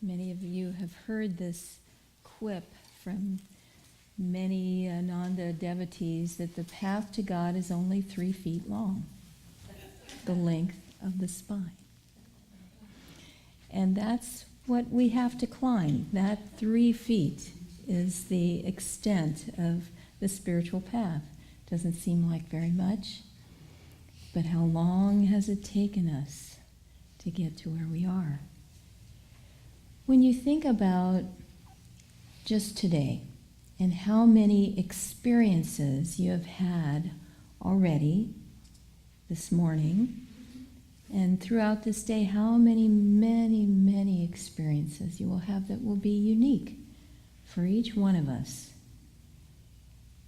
Many of you have heard this quip from many Ananda devotees that the path to God is only 3 feet long, the length of the spine. And that's what we have to climb. That 3 feet is the extent of the spiritual path. Doesn't seem like very much, but how long has it taken us to get to where we are? When you think about just today and how many experiences you have had already this morning and throughout this day, how many experiences you will have that will be unique for each one of us.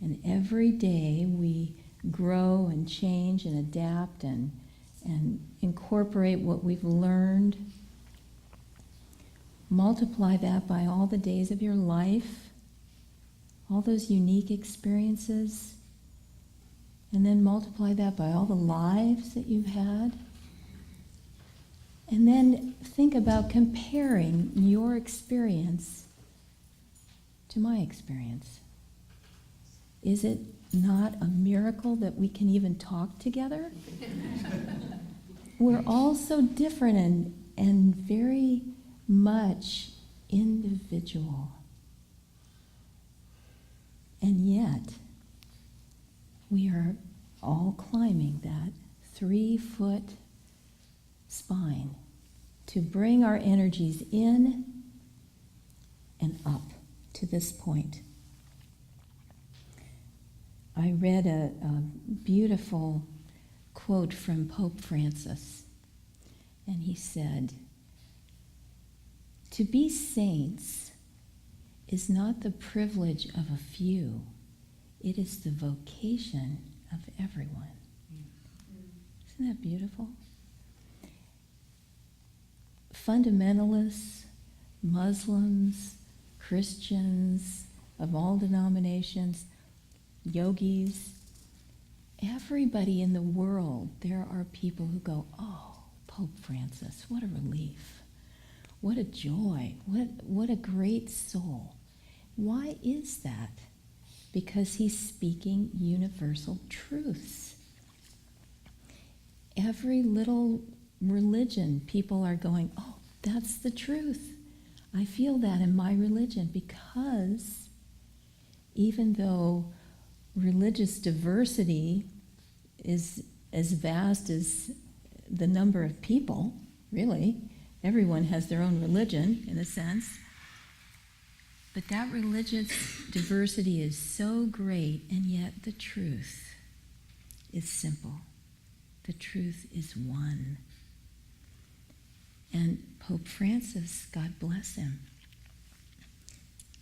And every day we grow and change and adapt and incorporate what we've learned. Multiply that by all the days of your life, all those unique experiences, and then multiply that by all the lives that you've had. And then think about comparing your experience to my experience. Is it not a miracle that we can even talk together? We're all so different and very much individual. And yet, we are all climbing that 3-foot spine to bring our energies in and up to this point. I read a beautiful quote from Pope Francis, and he said, "To be saints is not the privilege of a few, it is the vocation of everyone." Isn't that beautiful? Fundamentalists, Muslims, Christians of all denominations, yogis, everybody in the world, there are people who go, "Oh, Pope Francis, what a relief. What a joy. What a great soul." Why is that? Because he's speaking universal truths. Every little religion, people are going, "Oh, that's the truth. I feel that in my religion," because even though religious diversity is as vast as the number of people, really, everyone has their own religion, in a sense. But that religious diversity is so great, and yet the truth is simple. The truth is one. And Pope Francis, God bless him,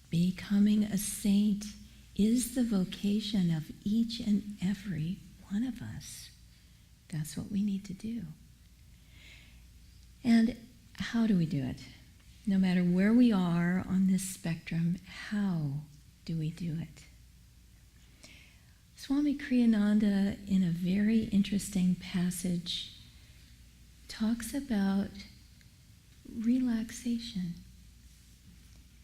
becoming a saint is the vocation of each and every one of us. That's what we need to do. And how do we do it? No matter where we are on this spectrum, how do we do it? Swami Kriyananda, in a very interesting passage, talks about relaxation.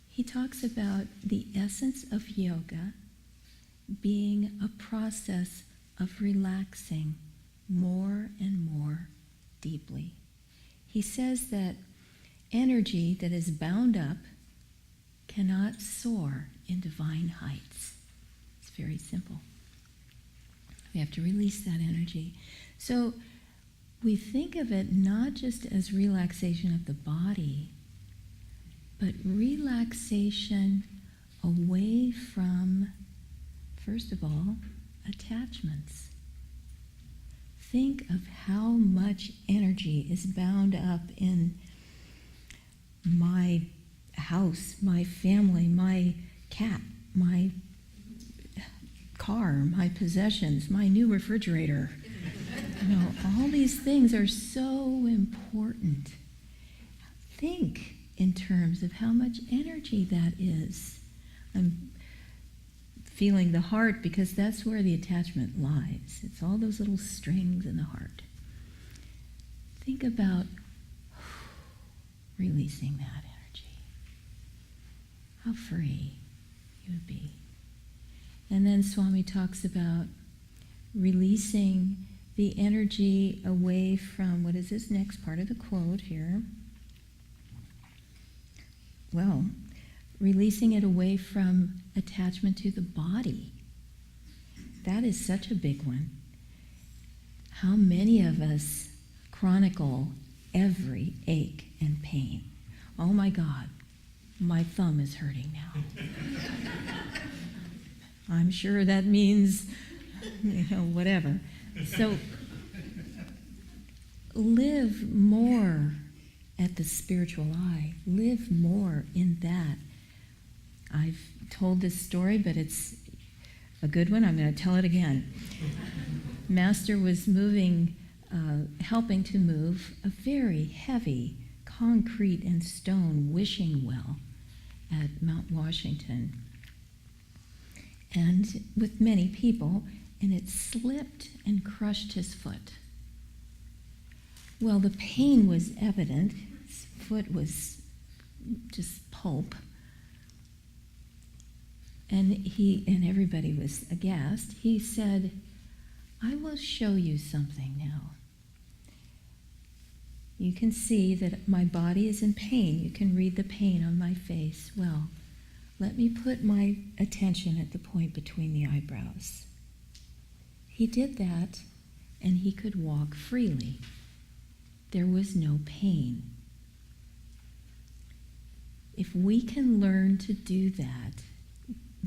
He talks about the essence of yoga being a process of relaxing more and more deeply. He says that energy that is bound up cannot soar in divine heights. It's very simple. We have to release that energy. So we think of it not just as relaxation of the body, but relaxation away from, first of all, attachments. Think of how much energy is bound up in my house, my family, my cat, my car, my possessions, my new refrigerator. All these things are so important. Think in terms of how much energy that is. I'm feeling the heart because that's where the attachment lies. It's all those little strings in the heart. Think about releasing that energy. how free you would be. And then Swami talks about releasing the energy away from, what is this next part of the quote here? Well, releasing it away from attachment to the body. That is such a big one. How many of us chronicle every ache and pain? Oh my God, my thumb is hurting now. I'm sure that means, whatever. So live more at the spiritual eye. Live more in that. I've told this story, but it's a good one. I'm going to tell it again. Master was helping to move a very heavy concrete and stone wishing well at Mount Washington, and with many people, and it slipped and crushed his foot. Well, the pain was evident. His foot was just pulp. And everybody was aghast. He said, I will show you something now. You can see that my body is in pain. You can read the pain on my face. Well, let me put my attention at the point between the eyebrows. He did that, and he could walk freely. There was no pain. If we can learn to do that,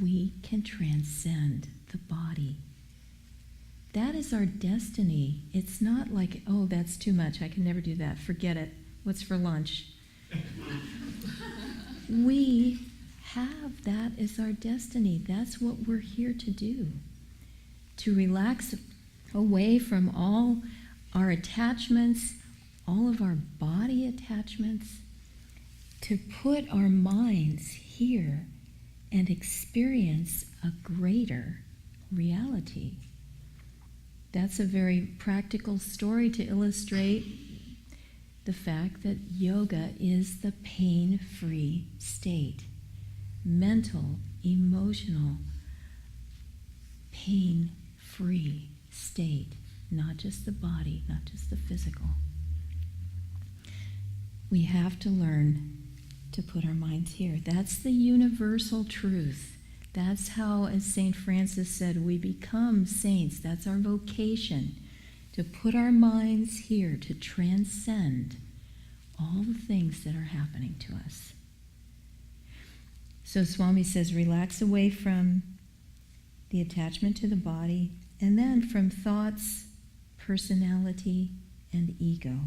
we can transcend the body. That is our destiny. It's not like, oh, that's too much. I can never do that. Forget it. What's for lunch? We have that as our destiny. That's what we're here to do. To relax away from all our attachments, all of our body attachments, to put our minds here and experience a greater reality. That's a very practical story to illustrate the fact that yoga is the pain-free state. Mental, emotional, pain-free state. Not just the body, not just the physical. We have to learn to put our minds here. That's the universal truth. That's how, as St. Francis said, we become saints. That's our vocation, to put our minds here, to transcend all the things that are happening to us. So Swami says, relax away from the attachment to the body, and then from thoughts, personality, and ego,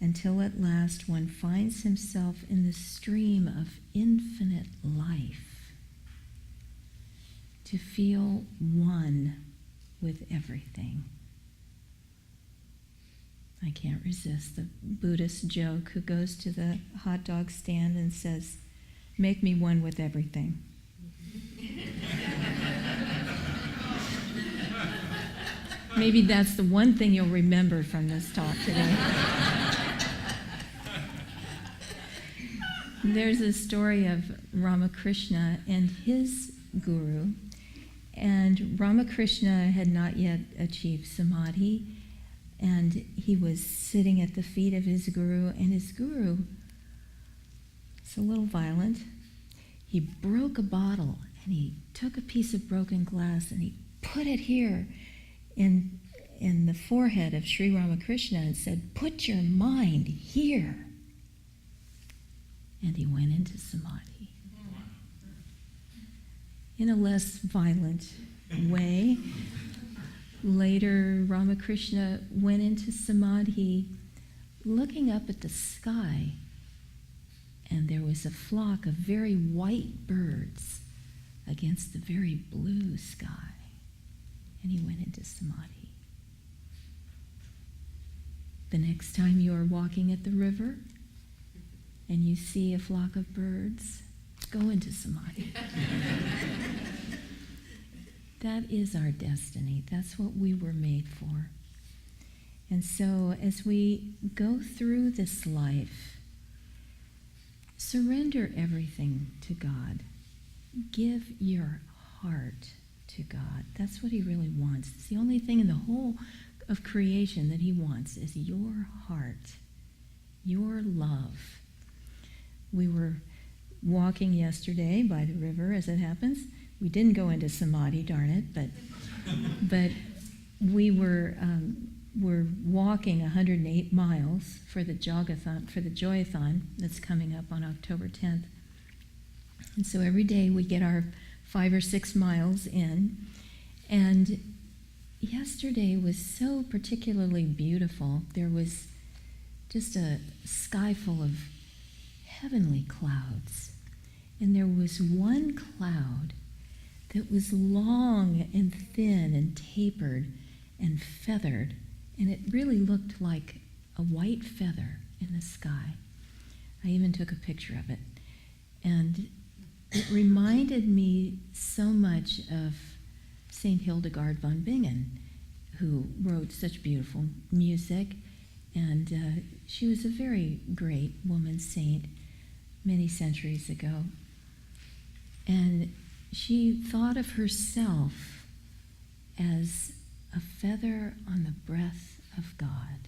until at last one finds himself in the stream of infinite life, to feel one with everything. I can't resist the Buddhist joke who goes to the hot dog stand and says, make me one with everything. Maybe that's the one thing you'll remember from this talk today. There's a story of Ramakrishna and his guru, and Ramakrishna had not yet achieved samadhi, and he was sitting at the feet of his guru, and his guru, it's a little violent, he broke a bottle, and he took a piece of broken glass, and he put it here in the forehead of Sri Ramakrishna and said, put your mind here. And he went into samadhi. In a less violent way, later Ramakrishna went into samadhi looking up at the sky, and there was a flock of very white birds against the very blue sky, and he went into samadhi. The next time you are walking at the river and you see a flock of birds, go into samadhi. That is our destiny. That's what we were made for. And so as we go through this life, Surrender everything to God. Give your heart to God. That's what he really wants. It's the only thing in the whole of creation that he wants is your heart, your love. We were walking yesterday by the river, as it happens. We didn't go into Samadhi, darn it, but we were walking 108 miles for the Joyathon that's coming up on October 10th. And so every day we get our 5 or 6 miles in. And yesterday was so particularly beautiful. There was just a sky full of heavenly clouds. And there was one cloud that was long and thin and tapered and feathered. And it really looked like a white feather in the sky. I even took a picture of it. And it reminded me so much of St. Hildegard von Bingen, who wrote such beautiful music. And she was a very great woman saint many centuries ago. And she thought of herself as a feather on the breath of God,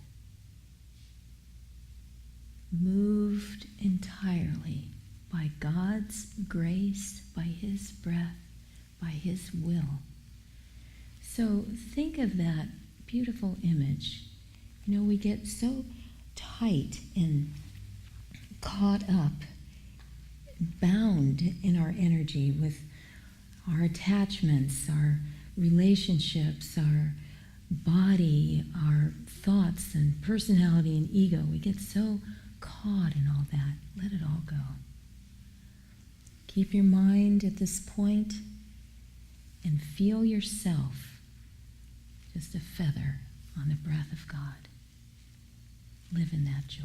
moved entirely by God's grace, by his breath, by his will. So think of that beautiful image. You know, we get so tight and caught up, bound in our energy with our attachments, our relationships, our body, our thoughts and personality and ego. We get so caught in all that. Let it all go. Keep your mind at this point and feel yourself just a feather on the breath of God. Live in that joy.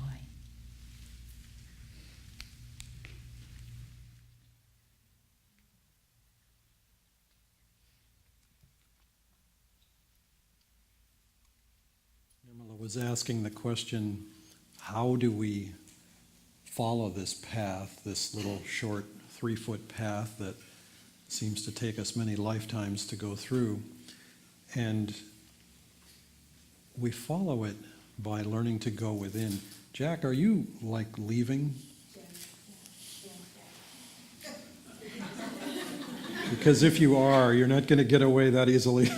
Nirmala was asking the question, how do we follow this path, this little short 3-foot path that seems to take us many lifetimes to go through? And we follow it by learning to go within. Jack, are you like leaving? Because if you are, you're not going to get away that easily.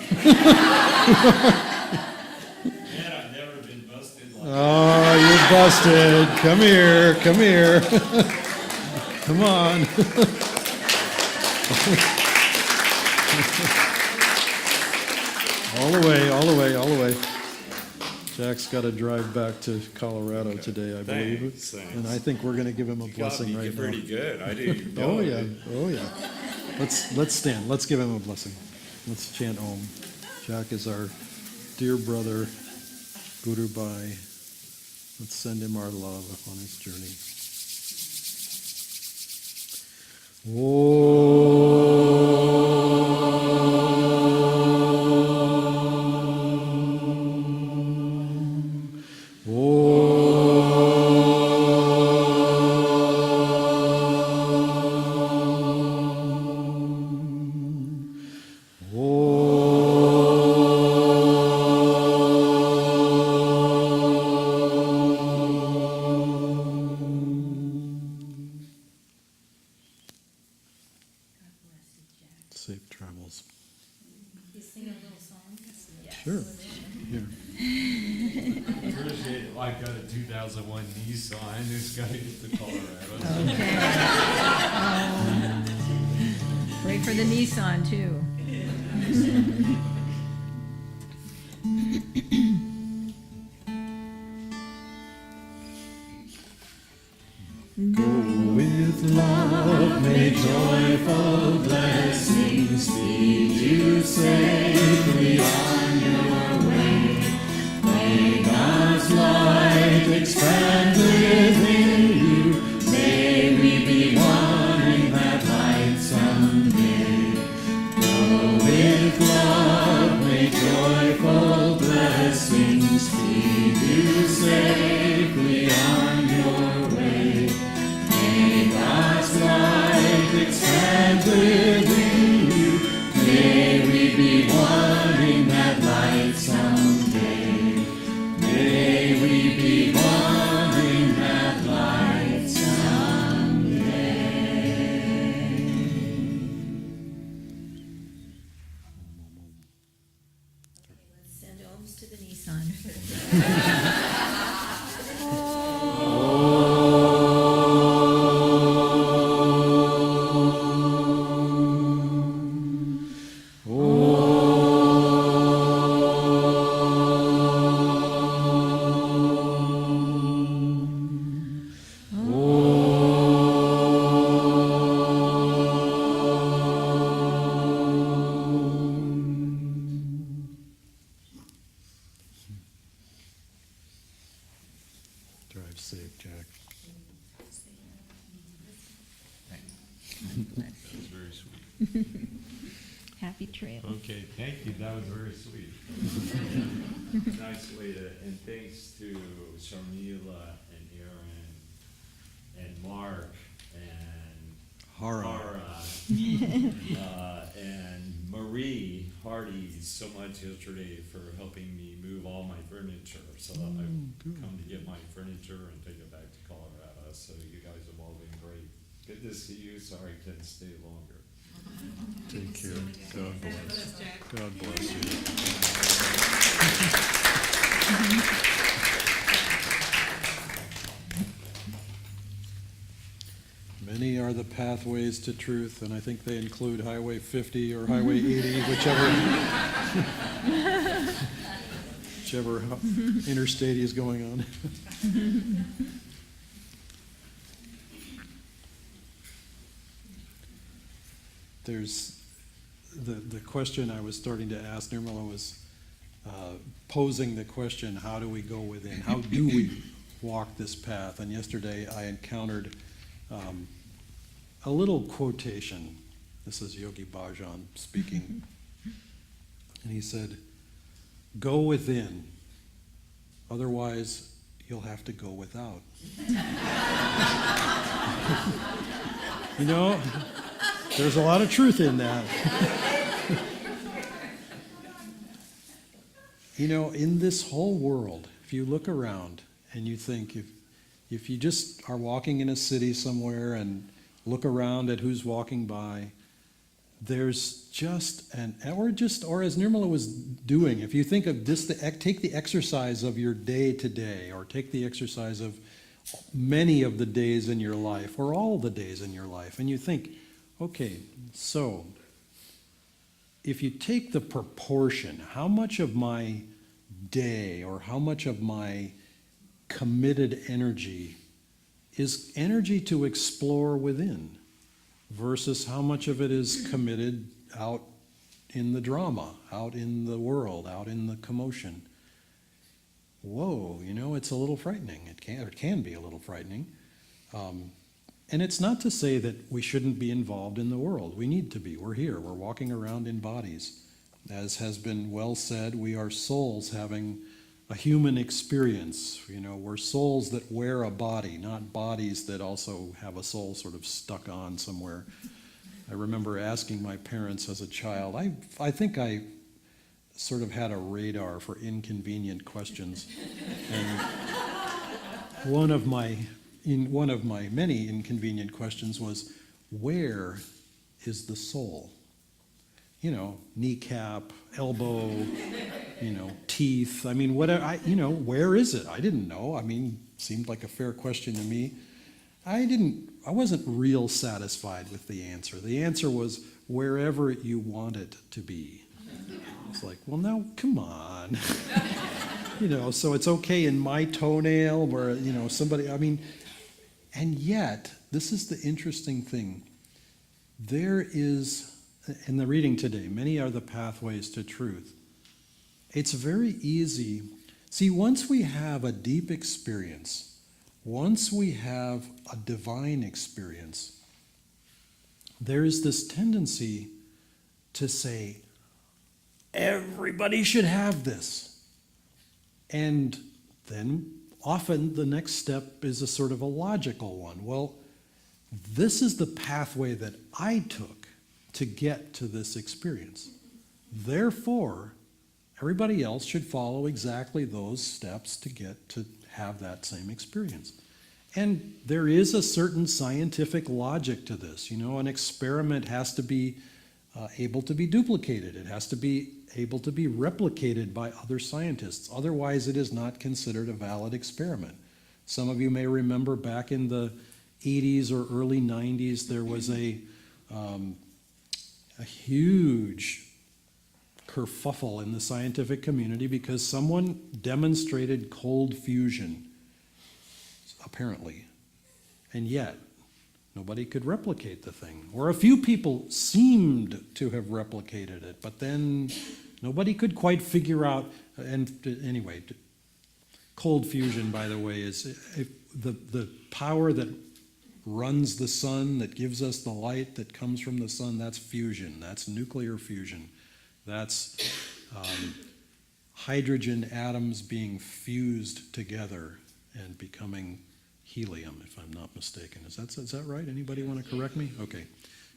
Oh, you're busted. Come here, come here. Come on. All the way, all the way, all the way. Jack's got to drive back to Colorado today, I believe. Thanks. And I think we're going to give him a blessing right now. Pretty good. I do. Oh yeah, oh yeah. Let's stand. Let's give him a blessing. Let's chant Om. Jack is our dear brother, Guru Bhai. Let's send him our love on his journey. Safe travels. You sing a little song? Yes. Sure. Here. Appreciate it. I got a 2001 Nissan. It's got to get to Colorado. Okay. Pray for the Nissan, too. Go with love, may joyful blessings speed you safely on your way. May God's light expand within you. May we be one in that light someday. Go with love, may joyful blessings speed you safely on your way. May Drive safe, Jack. That's very sweet. Happy trail. Okay, thank you, that was very sweet. Nice way to, and thanks to Sharmila and Aaron and Mark and Hara. And Marie Hardy so much yesterday for helping me move all my furniture. So I've come to get my furniture and take it back to Colorado. So you guys have all been great. Good to see you. Sorry I couldn't stay longer. Take care. God bless. God bless you. Many are the pathways to truth, and I think they include Highway 50 or Highway 80, whichever interstate he's going on. There's the question I was starting to ask Nirmala was posing the question, how do we go within? How do we walk this path? And yesterday I encountered a little quotation. This is Yogi Bhajan speaking. And he said, "Go within, otherwise you'll have to go without." You know, there's a lot of truth in that. You know, in this whole world, if you look around and you think, if you just are walking in a city somewhere and look around at who's walking by, there's just or as Nirmala was doing, if you think of this, take the exercise of your day to day, or take the exercise of many of the days in your life, or all the days in your life, and you think, okay, so if you take the proportion, how much of my day or how much of my committed energy is energy to explore within versus how much of it is committed out in the drama, out in the world, out in the commotion? Whoa, you know, it's a little frightening. It can be a little frightening. And it's not to say that we shouldn't be involved in the world. We need to be. We're here. We're walking around in bodies. As has been well said, we are souls having a human experience. You know, we're souls that wear a body, not bodies that also have a soul sort of stuck on somewhere. I remember asking my parents as a child, I think I sort of had a radar for inconvenient questions. And one of my many inconvenient questions was, where is the soul? You know, kneecap, elbow, you know, teeth. I mean, whatever. Where is it? I didn't know. I mean, seemed like a fair question to me. I wasn't real satisfied with the answer. The answer was wherever you want it to be. It's like, well, now, come on. You know, so it's okay in my toenail where, you know, somebody, I mean, and yet, this is the interesting thing. There is, in the reading today, many are the pathways to truth. It's very easy. See, once we have a deep experience, once we have a divine experience, there's this tendency to say, everybody should have this. And then often the next step is a sort of a logical one. Well, this is the pathway that I took to get to this experience. Therefore, everybody else should follow exactly those steps to get to have that same experience. And there is a certain scientific logic to this. You know, an experiment has to be able to be duplicated. It has to be able to be replicated by other scientists. Otherwise, it is not considered a valid experiment. Some of you may remember back in the 80s or early 90s, there was a huge kerfuffle in the scientific community because someone demonstrated cold fusion, apparently, and yet nobody could replicate the thing. Or a few people seemed to have replicated it, but then nobody could quite figure out. And anyway, cold fusion, by the way, is the power that runs the sun, that gives us the light that comes from the sun. That's fusion. That's nuclear fusion. That's hydrogen atoms being fused together and becoming helium, if I'm not mistaken. Is that right? Anybody want to correct me? Okay.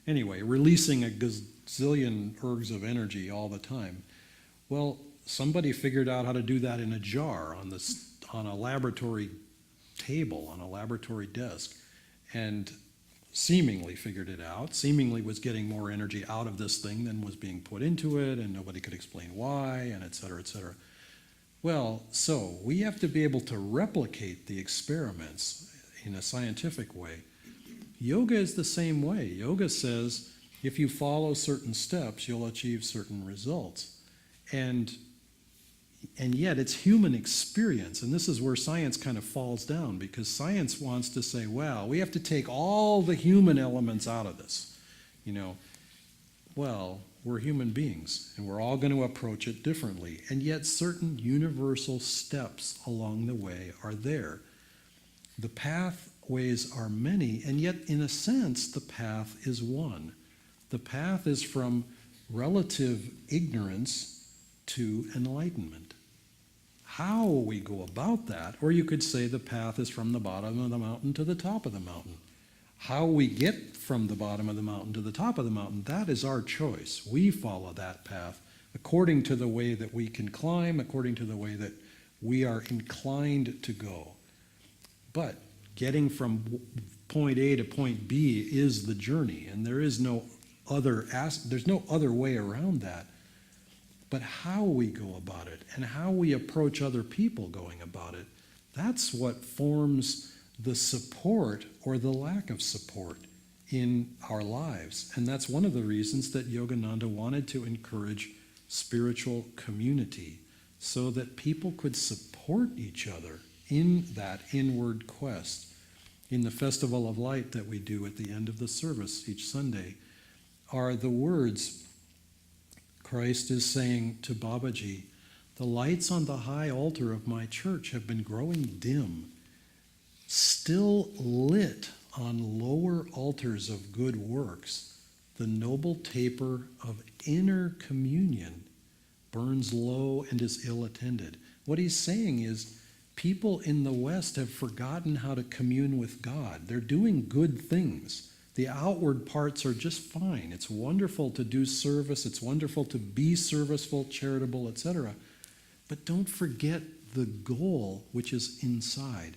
Anyway, releasing a gazillion ergs of energy all the time. Well, somebody figured out how to do that in a jar on a laboratory table, on a laboratory desk, and seemingly figured it out, seemingly was getting more energy out of this thing than was being put into it, and nobody could explain why, and et cetera, et cetera. Well, so we have to be able to replicate the experiments in a scientific way. Yoga is the same way. Yoga says if you follow certain steps, you'll achieve certain results. And yet it's human experience, and this is where science kind of falls down, because science wants to say, well, we have to take all the human elements out of this. Well, we're human beings, and we're all going to approach it differently, and yet certain universal steps along the way are there. The pathways are many, and yet in a sense the path is one. The path is from relative ignorance to enlightenment. How we go about that, or you could say the path is from the bottom of the mountain to the top of the mountain. How we get from the bottom of the mountain to the top of the mountain, that is our choice. We follow that path according to the way that we can climb, according to the way that we are inclined to go. But getting from point A to point B is the journey, and there's no other way around that. But how we go about it and how we approach other people going about it, that's what forms the support or the lack of support in our lives. And that's one of the reasons that Yogananda wanted to encourage spiritual community, so that people could support each other in that inward quest. In the Festival of Light that we do at the end of the service each Sunday are the words Christ is saying to Babaji, the lights on the high altar of my church have been growing dim, still lit on lower altars of good works. The noble taper of inner communion burns low and is ill-attended. What he's saying is people in the West have forgotten how to commune with God. They're doing good things. The outward parts are just fine. It's wonderful to do service. It's wonderful to be serviceful, charitable, etc. But don't forget the goal, which is inside.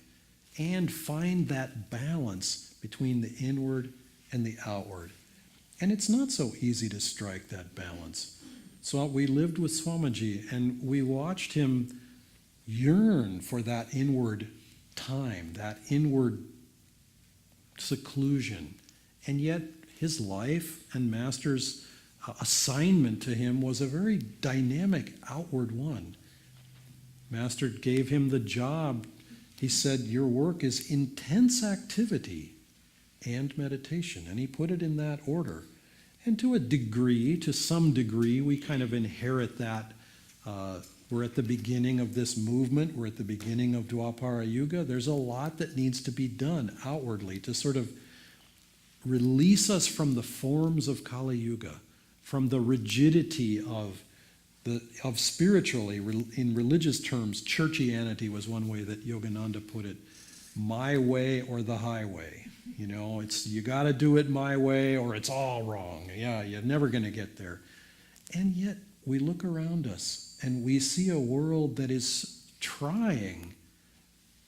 And find that balance between the inward and the outward. And it's not so easy to strike that balance. So we lived with Swamiji, and we watched him yearn for that inward time, that inward seclusion. And yet his life and Master's assignment to him was a very dynamic outward one. Master gave him the job. He said, your work is intense activity and meditation. And he put it in that order. And to some degree, we kind of inherit that. We're at the beginning of this movement. We're at the beginning of Dwapara Yuga. There's a lot that needs to be done outwardly to sort of release us from the forms of Kali Yuga, from the rigidity of spiritually, in religious terms, churchianity was one way that Yogananda put it, my way or the highway. It's you got to do it my way or it's all wrong. Yeah, you're never going to get there. And yet we look around us and we see a world that is trying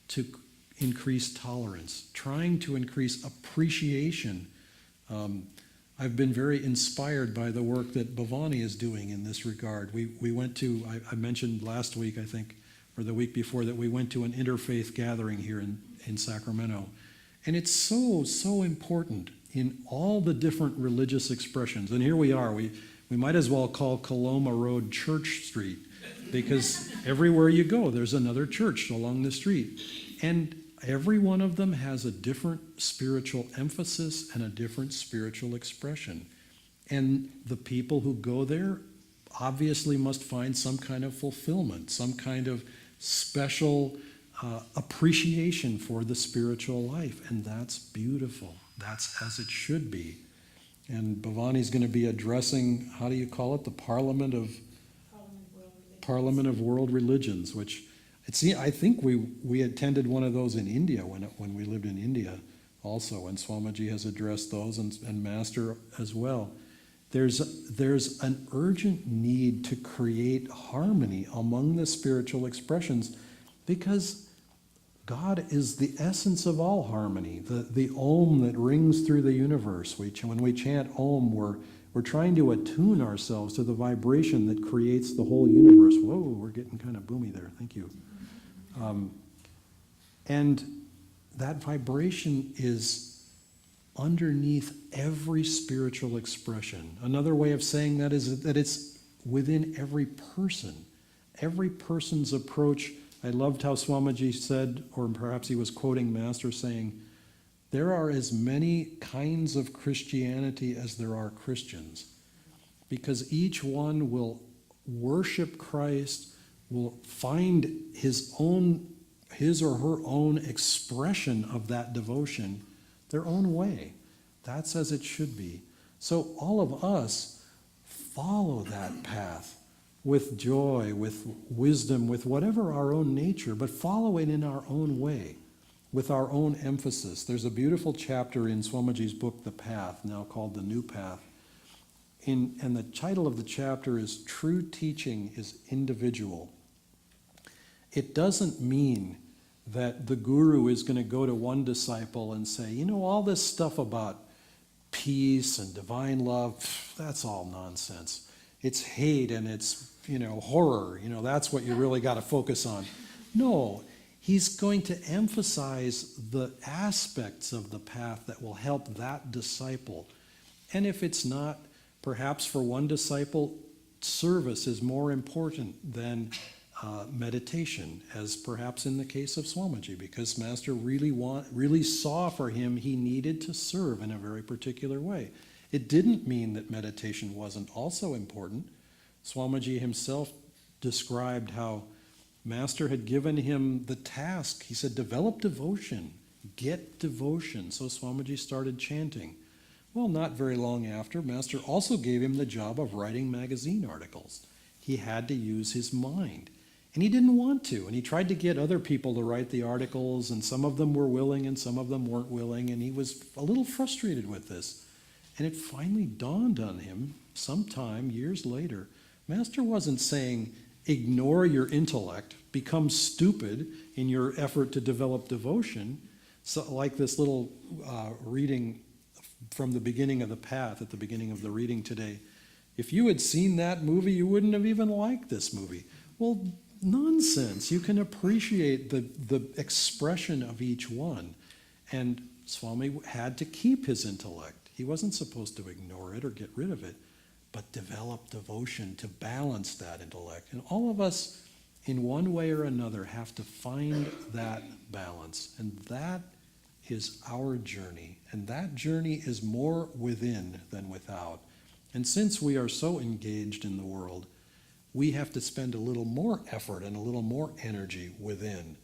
to increase tolerance, trying to increase appreciation. I've been very inspired by the work that Bhavani is doing in this regard. We went to, I mentioned last week, I think, or the week before, that we went to an interfaith gathering here in Sacramento. And it's so, so important in all the different religious expressions. And here we are. We might as well call Coloma Road Church Street, because everywhere you go, there's another church along the street. And every one of them has a different spiritual emphasis and a different spiritual expression. And the people who go there obviously must find some kind of fulfillment, some kind of special appreciation for the spiritual life. And that's beautiful. That's as it should be. And Bhavani's going to be addressing, how do you call it, the Parliament of World Religions, which I think we attended one of those in India when we lived in India also, and Swamiji has addressed those, and Master as well. There's an urgent need to create harmony among the spiritual expressions, because God is the essence of all harmony, the Om that rings through the universe. When we chant Om, we're trying to attune ourselves to the vibration that creates the whole universe. Whoa, we're getting kind of boomy there. Thank you. And that vibration is underneath every spiritual expression. Another way of saying that is that it's within every person. Every person's approach. I loved how Swamiji said, or perhaps he was quoting Master saying, there are as many kinds of Christianity as there are Christians, because each one will worship Christ, will find his or her own expression of that devotion their own way. That's as it should be. So all of us follow that path with joy, with wisdom, with whatever our own nature, but follow it in our own way, with our own emphasis. There's a beautiful chapter in Swamiji's book, The Path, now called The New Path. And the title of the chapter is True Teaching is Individual. It doesn't mean that the guru is going to go to one disciple and say, all this stuff about peace and divine love, that's all nonsense. It's hate and it's, horror. That's what you really got to focus on. No, he's going to emphasize the aspects of the path that will help that disciple. And if it's not, perhaps for one disciple, service is more important than meditation, as perhaps in the case of Swamiji, because Master really saw for him he needed to serve in a very particular way. It didn't mean that meditation wasn't also important. Swamiji himself described how Master had given him the task. He said, develop devotion, get devotion. So Swamiji started chanting. Well, not very long after, Master also gave him the job of writing magazine articles. He had to use his mind. And he didn't want to. And he tried to get other people to write the articles, and some of them were willing and some of them weren't willing, and he was a little frustrated with this. And it finally dawned on him sometime years later. Master wasn't saying, ignore your intellect, become stupid in your effort to develop devotion. So, like this little reading from the beginning of the path, at the beginning of the reading today. If you had seen that movie, you wouldn't have even liked this movie. Well, nonsense. You can appreciate the expression of each one. And Swami had to keep his intellect. He wasn't supposed to ignore it or get rid of it, but develop devotion to balance that intellect. And all of us, in one way or another, have to find that balance. And that is our journey. And that journey is more within than without. And since we are so engaged in the world, we have to spend a little more effort and a little more energy within.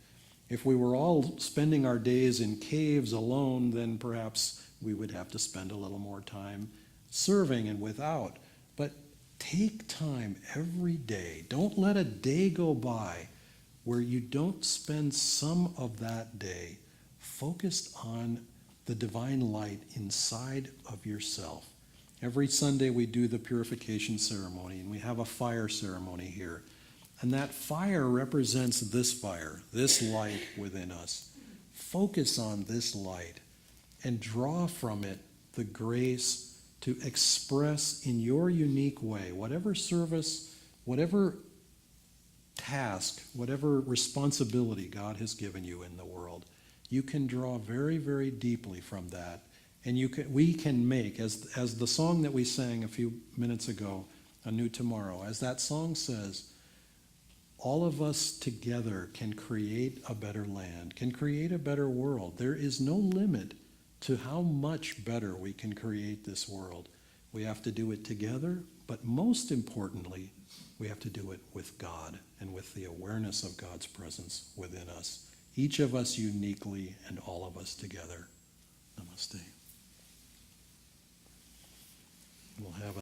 If we were all spending our days in caves alone, then perhaps we would have to spend a little more time serving and without. But take time every day. Don't let a day go by where you don't spend some of that day focused on the divine light inside of yourself. Every Sunday we do the purification ceremony, and we have a fire ceremony here. And that fire represents this fire, this light within us. Focus on this light and draw from it the grace to express in your unique way, whatever service, whatever task, whatever responsibility God has given you in the world. You can draw very, very deeply from that. And we can make, as the song that we sang a few minutes ago, A New Tomorrow, as that song says, all of us together can create a better land, can create a better world. There is no limit to how much better we can create this world. We have to do it together, but most importantly, we have to do it with God and with the awareness of God's presence within us, each of us uniquely and all of us together. Namaste.